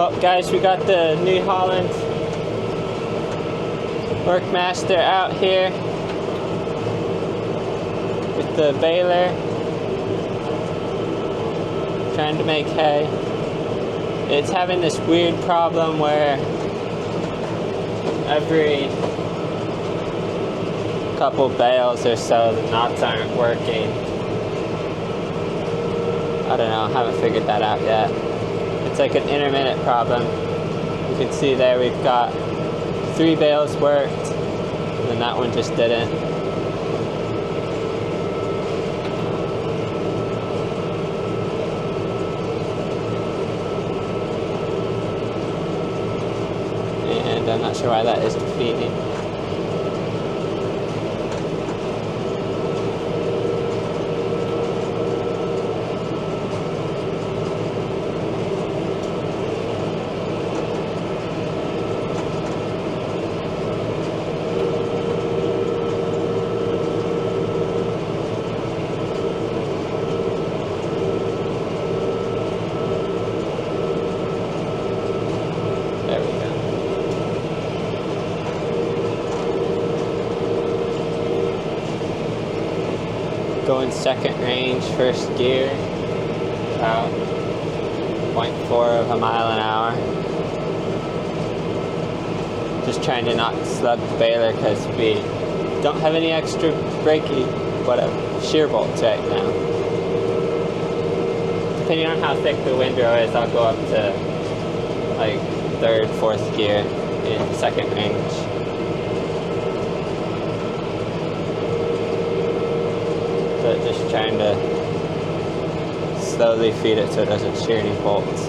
Well, guys, we got the New Holland Workmaster out here with the baler, trying to make hay. It's having this weird problem where every couple bales or so the knots aren't working. I don't know, I haven't figured that out yet. It's like an intermittent problem. You can see there we've got 3 bales worked, and then that one just didn't. And I'm not sure why that isn't feeding. There we go. Going second range, first gear, about 0.4 of a mile an hour. Just trying to not slug the baler because we don't have any extra braking, shear bolts right now. Depending on how thick the windrow is, I'll go up to like 3rd, 4th gear in second range. But just trying to slowly feed it so it doesn't shear any bolts.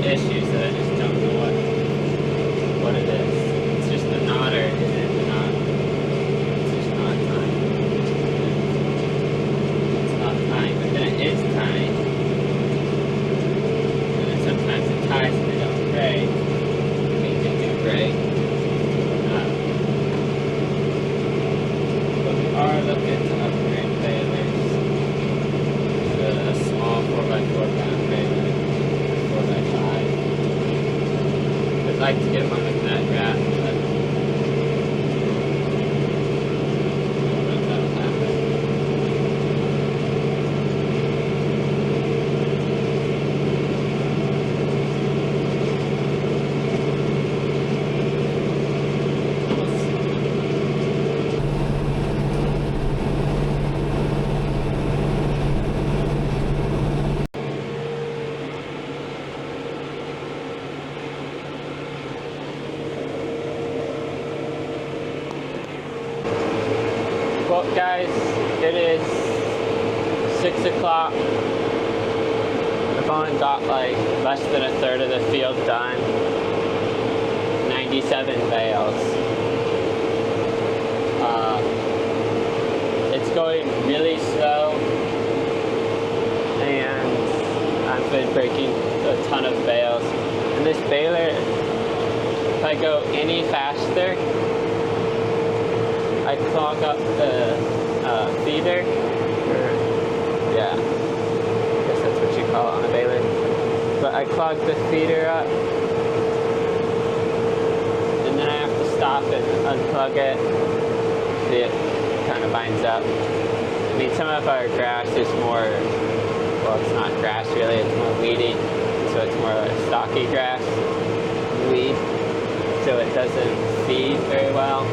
Issues that I just don't know what it is. It's just the knotter isn't not. It's just not tying. It's not tying, but then it is tying. And then sometimes it ties and they don't break. I mean, they do break. But we are looking to upgrade balers to a small 4x4 pound baler. 4x5. I'd like to get one with that graph, but I don't know if that'll happen. Well, guys, it is 6 o'clock. I've only got like less than a third of the field done. 97 bales. It's going really slow, and I've been breaking a ton of bales. And this baler, if I go any faster, I clog up the feeder, yeah, I guess that's what you call it on a baler. But I clog the feeder up, and then I have to stop and unplug it. See, it kind of binds up. I mean, some of our grass is more, well, it's not grass really, it's more weedy, so it's more like stocky grass, weed, so it doesn't feed very well.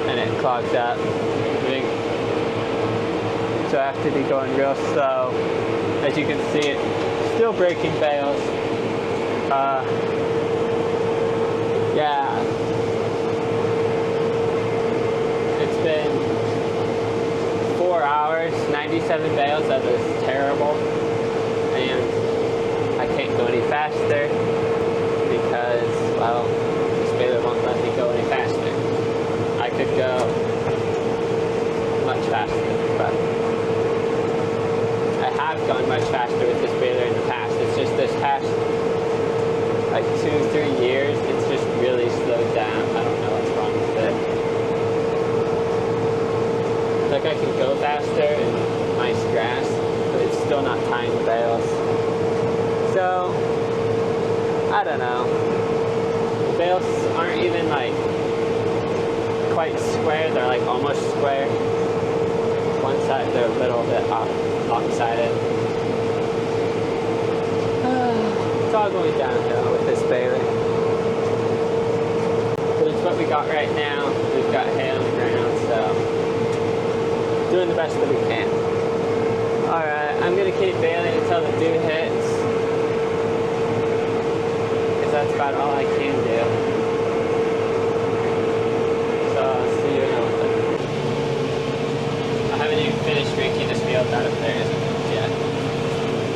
And it clogs up. So I have to be going real slow. As you can see, it's still breaking bales. Yeah. been 4 hours, 97 bales. That was terrible. And I can't go any faster because, well, this baler won't let me go any faster. I could go much faster, but I have gone much faster with this baler in the past. It's just this past like 2-3 years, it's just really slowed down. I don't know what's wrong with it. Like I can go faster in nice grass, but it's still not tying the bales. So, I don't know. The bales aren't even like quite square, they're like almost square. One side, they're a little bit lopsided. It's all going downhill with this baler. But it's what we got right now. We've got hay on the ground, so doing the best that we can. Alright, I'm going to keep baling until the dew hits, because that's about all I can do. So I'll see you in a little bit. I haven't even finished drinking this field out of there yet.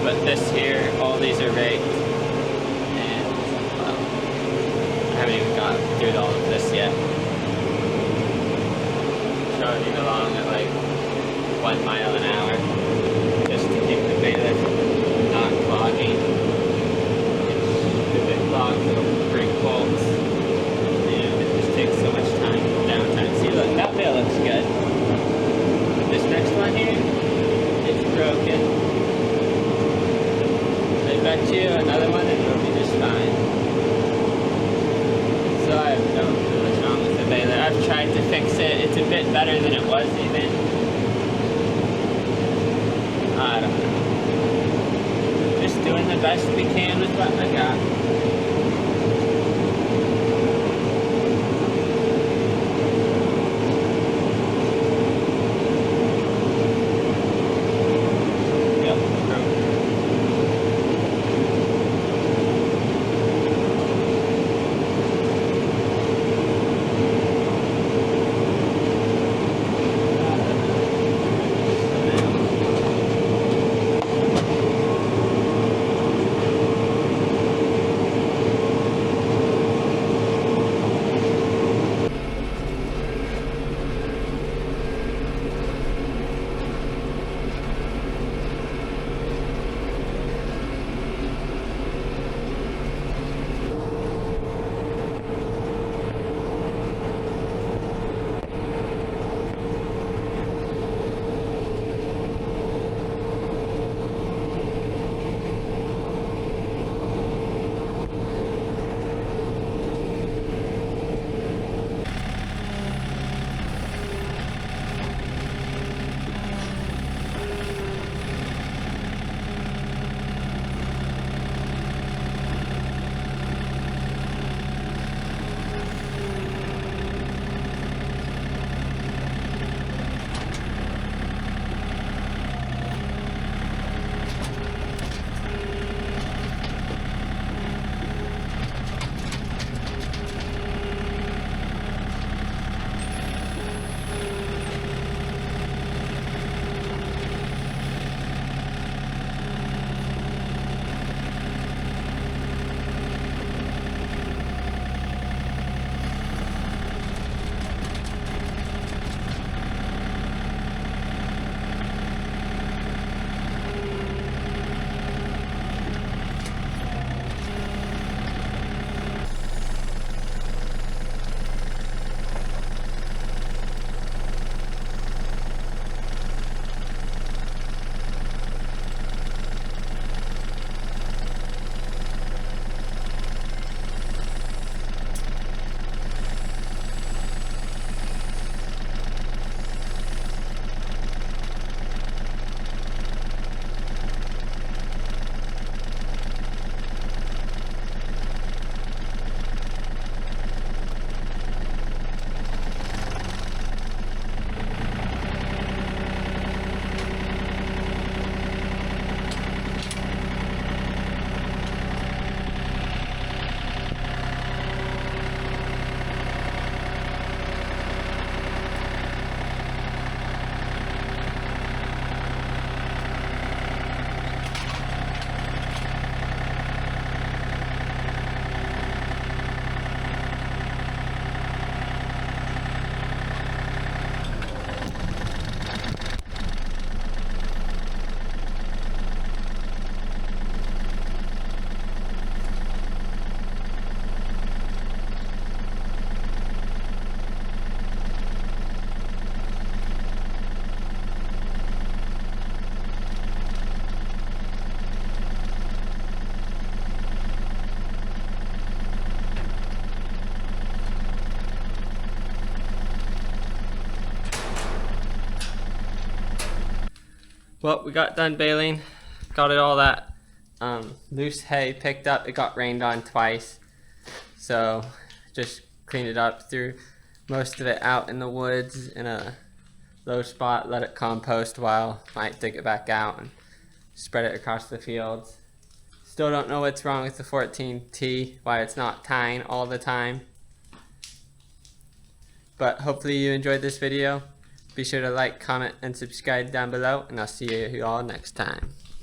But this here, all these are raked. And, well, I haven't even got through all of this yet. Chugging along at like 1 mile an hour, just to keep the baler not clogging. If it clogs, it'll break bolts. And it just takes so much time, downtime. See, look, that bale looks good. This next one here, it's broken. I bet you another one and it'll be just fine. So I have no clue what's wrong with the baler. I've tried to fix it. It's a bit better than it was even. I don't know. Just doing the best we can with what I got. Well, we got done baling. Got it all that loose hay picked up. It got rained on twice. So just cleaned it up, threw most of it out in the woods in a low spot, let it compost while might dig it back out and spread it across the fields. Still don't know what's wrong with the 14T, why it's not tying all the time. But hopefully you enjoyed this video. Be sure to like, comment, and subscribe down below, and I'll see you all next time.